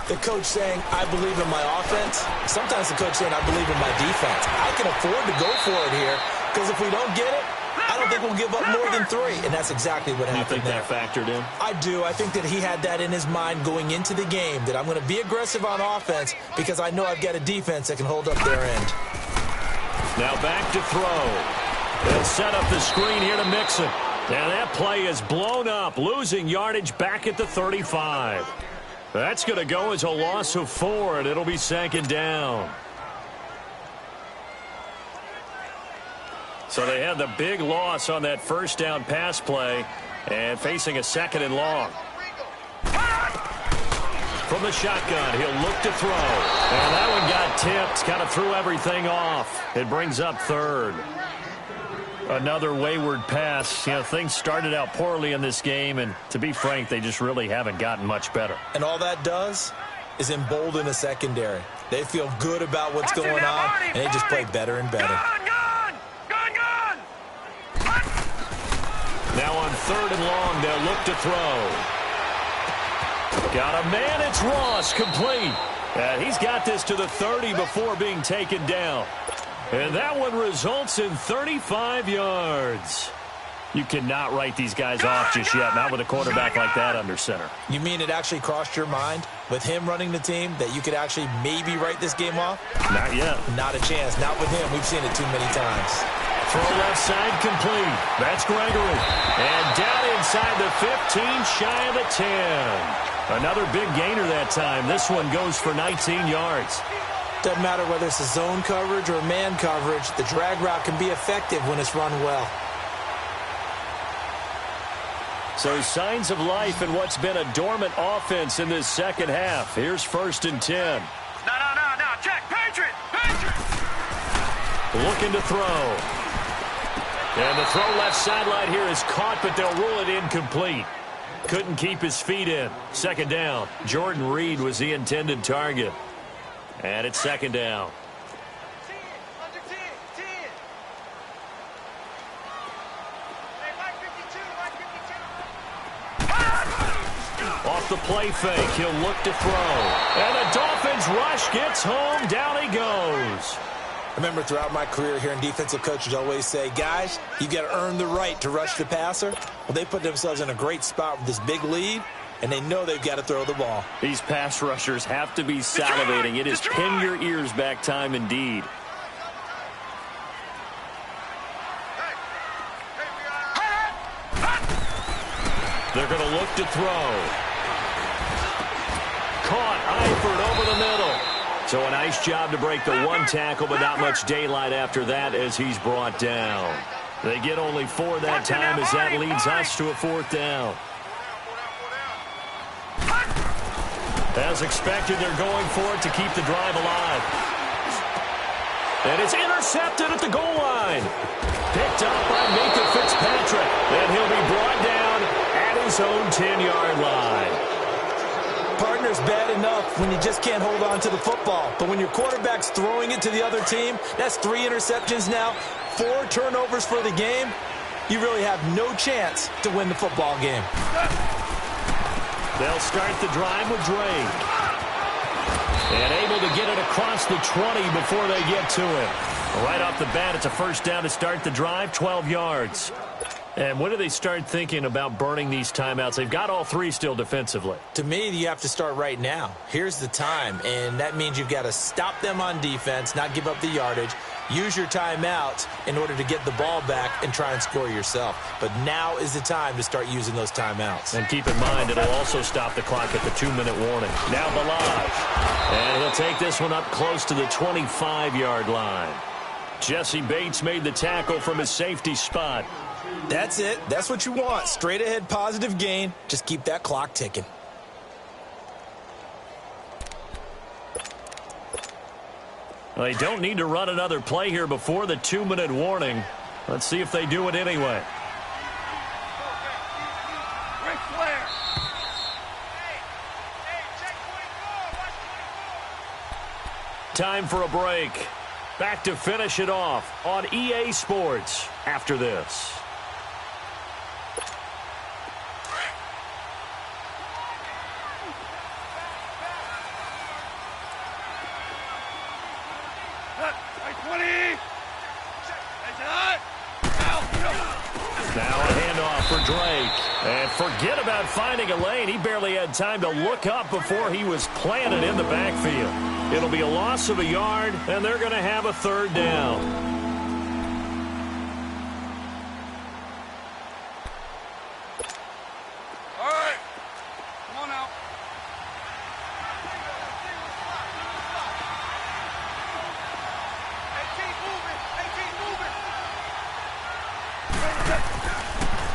the coach saying, I believe in my offense. Sometimes the coach saying, I believe in my defense. I can afford to go for it here, because if we don't get it, I don't think we'll give up more than 3. And that's exactly what happened there.
You think that factored in?
I do. I think that he had that in his mind going into the game, that I'm going to be aggressive on offense because I know I've got a defense that can hold up their end.
Now back to throw. They'll set up the screen here to Mixon. And that play is blown up, losing yardage back at the 35. That's going to go as a loss of 4, and it'll be second down. So they had the big loss on that first down pass play and facing a second and long. From the shotgun, he'll look to throw. And that one got tipped, kind of threw everything off. It brings up third. Another wayward pass. You know, things started out poorly in this game, and to be frank, they just really haven't gotten much better.
And all that does is embolden the secondary. They feel good about what's going on, and they just play better and better.
Now on third and long, they'll look to throw. Got a man, it's Ross, complete. And he's got this to the 30 before being taken down. And that one results in 35 yards. You cannot write these guys off just yet, not with a quarterback like that under center.
You mean it actually crossed your mind with him running the team that you could actually maybe write this game off?
Not yet.
Not a chance. Not with him. We've seen it too many times.
Throw left side complete. That's Gregory. And down inside the 15, shy of the 10. Another big gainer that time. This one goes for 19 yards.
Doesn't matter whether it's a zone coverage or man coverage. The drag route can be effective when it's run well.
So signs of life in what's been a dormant offense in this second half. Here's 1st and 10.
No. Check. Patriot.
Looking to throw. And the throw left sideline here is caught, but they'll rule it incomplete. Couldn't keep his feet in. Second down. Jordan Reed was the intended target. And it's second down.
Under 10. Hey,
Off the play fake, he'll look to throw. And the Dolphins rush gets home. Down he goes.
I remember throughout my career hearing defensive coaches always say, guys, you got to earn the right to rush the passer. Well, they put themselves in a great spot with this big lead, and they know they've got to throw the ball.
These pass rushers have to be salivating. It is pin your ears back time indeed. They're going to look to throw. Caught Eifert over the middle. So a nice job to break the one tackle, but not much daylight after that as he's brought down. They get only 4 that time as that leads us to a 4th down. As expected, they're going for it to keep the drive alive. And it's intercepted at the goal line. Picked up by Mika Fitzpatrick. And he'll be brought down at his own 10-yard line.
Partner's bad enough when you just can't hold on to the football. But when your quarterback's throwing it to the other team, that's 3 interceptions now, 4 turnovers for the game. You really have no chance to win the football game.
They'll start the drive with Drake. And able to get it across the 20 before they get to it. Right off the bat, it's a first down to start the drive, 12 yards. And when do they start thinking about burning these timeouts? They've got all 3 still defensively.
To me, you have to start right now. Here's the time, and that means you've got to stop them on defense, not give up the yardage, use your timeouts in order to get the ball back and try and score yourself. But now is the time to start using those timeouts.
And keep in mind, it'll also stop the clock at the 2-minute warning. Now Balaj. And he'll take this one up close to the 25-yard line. Jesse Bates made the tackle from his safety spot.
That's it. That's what you want. Straight ahead positive gain. Just keep that clock ticking.
Well, they don't need to run another play here before the 2-minute warning. Let's see if they do it anyway.
Ric Flair.
Time for a break. Back to finish it off on EA Sports after this. Now a handoff for Drake. And forget about finding a lane. He barely had time to look up before he was planted in the backfield. It'll be a loss of a yard, and they're going to have a 3rd down.
All right. Come on now.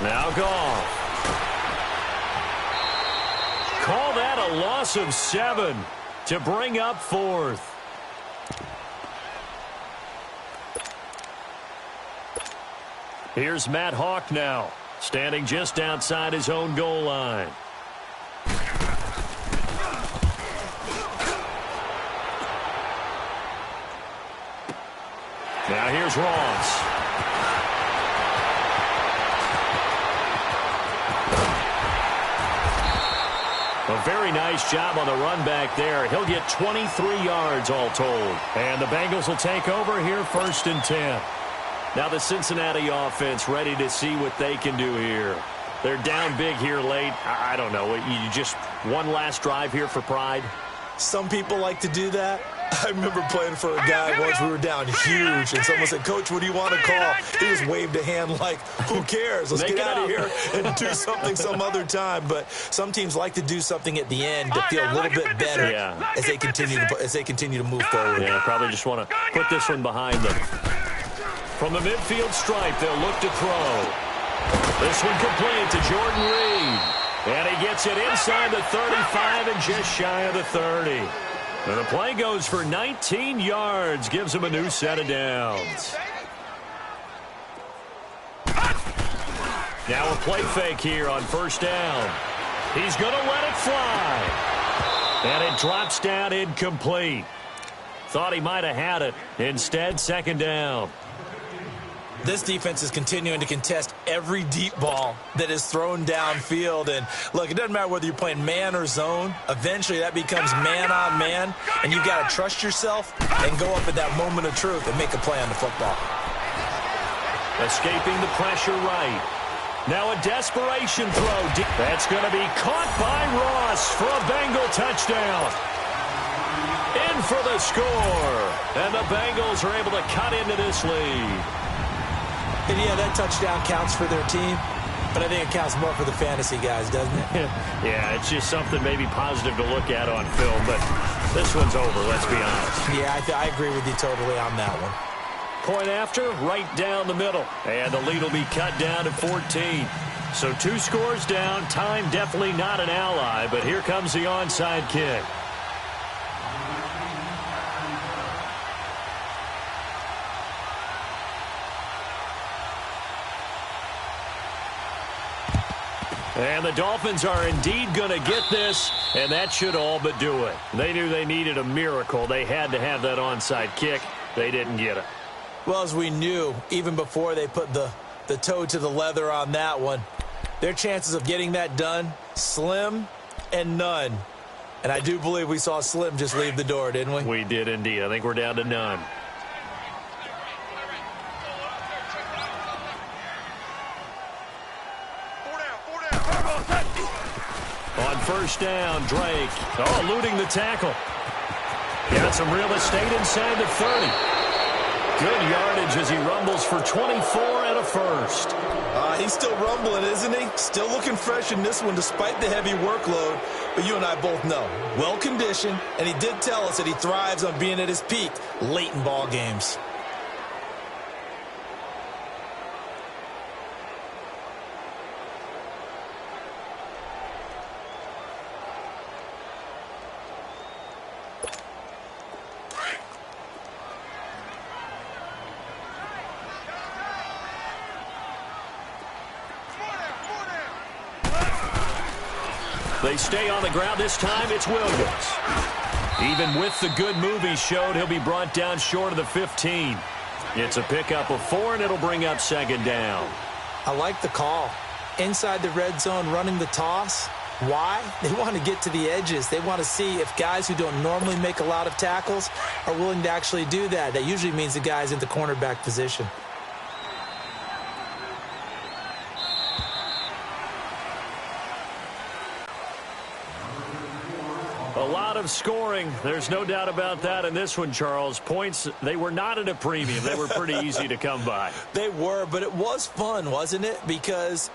Now Goff. Call that a loss of 7 to bring up 4th. Here's Matt Hawk now, standing just outside his own goal line. Now here's Ross. A very nice job on the run back there. He'll get 23 yards all told. And the Bengals will take over here 1st and 10. Now the Cincinnati offense ready to see what they can do here. They're down big here late. I don't know. You just one last drive here for pride?
Some people like to do that. I remember playing for a guy once. We were down huge, and someone said, "Coach, what do you want to call?" He just waved a hand like, "Who cares? Let's get out of here and do something some other time." But some teams like to do something at the end to feel a little bit better as they continue to move forward.
Yeah, probably just want to put this one behind them. From the midfield stripe, they'll look to throw. This one complete to Jordan Reed. And he gets it inside the 35 and just shy of the 30. And the play goes for 19 yards, gives him a new set of downs. Now a play fake here on 1st down. He's going to let it fly. And it drops down incomplete. Thought he might have had it. Instead, 2nd down.
This defense is continuing to contest every deep ball that is thrown downfield. And, look, it doesn't matter whether you're playing man or zone. Eventually, that becomes man on man. And you've got to trust yourself and go up at that moment of truth and make a play on the football.
Escaping the pressure right. Now a desperation throw. That's going to be caught by Ross for a Bengal touchdown. In for the score. And the Bengals are able to cut into this lead.
And, yeah, that touchdown counts for their team, but I think it counts more for the fantasy guys, doesn't it?
Yeah, it's just something maybe positive to look at on film, but this one's over, let's be honest.
Yeah, I agree with you totally on that one.
Point after, right down the middle, and the lead will be cut down to 14. So 2 scores down, time definitely not an ally, but here comes the onside kick. And the Dolphins are indeed going to get this, and that should all but do it. They knew they needed a miracle. They had to have that onside kick. They didn't get it.
Well, as we knew, even before they put the toe to the leather on that one, their chances of getting that done, slim and none. And I do believe we saw Slim just leave the door, didn't we?
We did indeed. I think we're down to none. On first down, Drake. Oh, eluding the tackle. Got some real estate inside the 30. Good yardage as he rumbles for 24 and a first.
He's still rumbling, isn't he? Still looking fresh in this one despite the heavy workload. But you and I both know, well-conditioned, and he did tell us that he thrives on being at his peak late in ball games.
They stay on the ground. This time it's Williams. Even with the good move he showed, he'll be brought down short of the 15. It's a pickup of 4, and it'll bring up second down.
I like the call. Inside the red zone running the toss. Why? They want to get to the edges. They want to see if guys who don't normally make a lot of tackles are willing to actually do that. That usually means the guy's in the cornerback position.
A lot of scoring. There's no doubt about that in this one, Charles. Points, they were not at a premium. They were pretty easy to come by.
They were, but it was fun, wasn't it? Because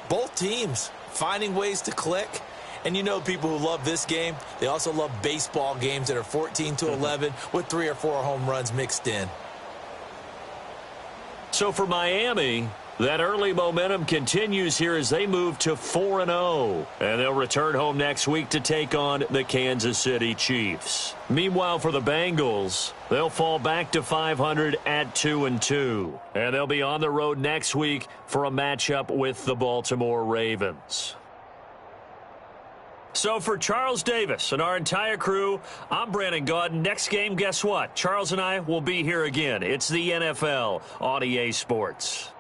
both teams finding ways to click. And you know people who love this game, they also love baseball games that are 14-11 with 3 or 4 home runs mixed in.
So for Miami, that early momentum continues here as they move to 4-0. And they'll return home next week to take on the Kansas City Chiefs. Meanwhile, for the Bengals, they'll fall back to 500 at 2-2. And they'll be on the road next week for a matchup with the Baltimore Ravens. So for Charles Davis and our entire crew, I'm Brandon Gaudin. Next game, guess what? Charles and I will be here again. It's the NFL on EA Sports.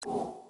Off.